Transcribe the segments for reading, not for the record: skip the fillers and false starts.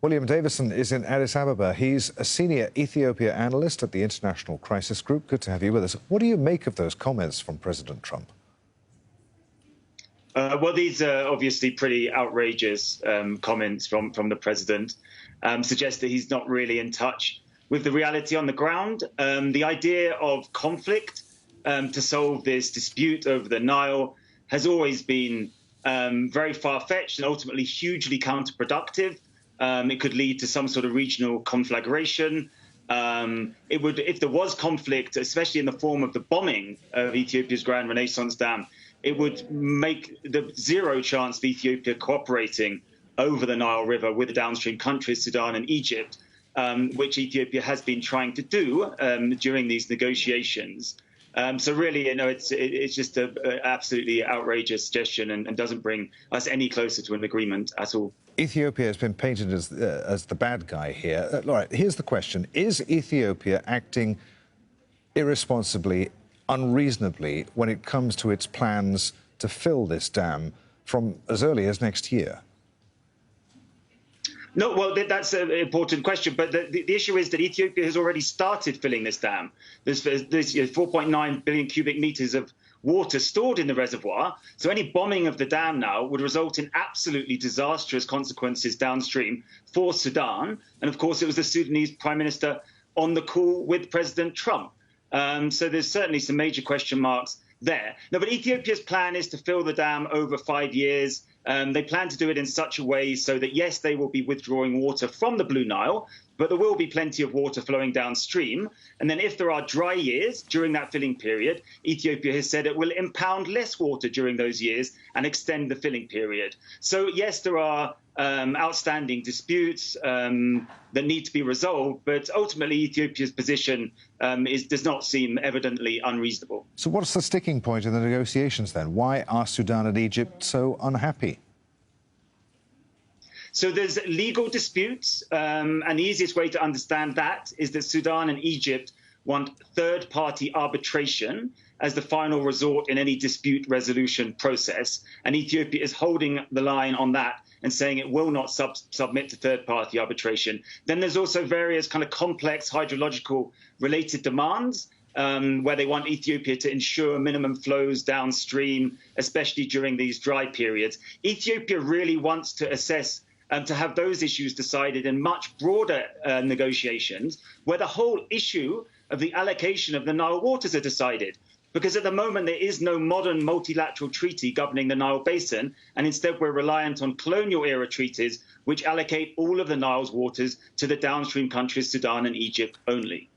William Davison is in Addis Ababa. He's a senior Ethiopia analyst at the International Crisis Group. Good to have you with us. What do you make of those comments from President Trump? Well, these are obviously pretty outrageous comments from the president. Suggest that he's not really in touch with the reality on the ground. The idea of conflict to solve this dispute over the Nile has always been very far-fetched and ultimately hugely counterproductive. It could lead to some sort of regional conflagration. It would, if there was conflict, especially in the form of the bombing of Ethiopia's Grand Renaissance Dam, it would make the zero chance of Ethiopia cooperating over the Nile River with the downstream countries, Sudan and Egypt, which Ethiopia has been trying to do during these negotiations. So really, it's just an absolutely outrageous suggestion and doesn't bring us any closer to an agreement at all. Ethiopia has been painted as the bad guy here. All right, here's the question. Is Ethiopia acting irresponsibly, unreasonably, when it comes to its plans to fill this dam from as early as next year? No, well, that's an important question. But the issue is that Ethiopia has already started filling this dam. There's 4.9 billion cubic meters of water stored in the reservoir. So any bombing of the dam now would result in absolutely disastrous consequences downstream for Sudan. And of course, it was the Sudanese prime minister on the call with President Trump. So there's certainly some major question marks there. No, but Ethiopia's plan is to fill the dam over 5 years. They plan to do it in such a way so that, yes, they will be withdrawing water from the Blue Nile, but there will be plenty of water flowing downstream. And then if there are dry years during that filling period, Ethiopia has said it will impound less water during those years and extend the filling period. So, yes, there are outstanding disputes that need to be resolved, but ultimately Ethiopia's position does not seem evidently unreasonable. So what's the sticking point in the negotiations then? Why are Sudan and Egypt so unhappy? So there's legal disputes, and the easiest way to understand that is that Sudan and Egypt want third-party arbitration as the final resort in any dispute resolution process. And Ethiopia is holding the line on that and saying it will not submit to third-party arbitration. Then there's also various kind of complex hydrological-related demands where they want Ethiopia to ensure minimum flows downstream, especially during these dry periods. Ethiopia really wants to assess to have those issues decided in much broader negotiations, where the whole issue of the allocation of the Nile waters are decided. Because at the moment, there is no modern multilateral treaty governing the Nile Basin, and instead we're reliant on colonial-era treaties which allocate all of the Nile's waters to the downstream countries, Sudan and Egypt only.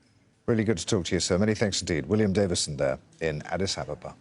Really good to talk to you, sir. Many thanks indeed. William Davison there in Addis Ababa.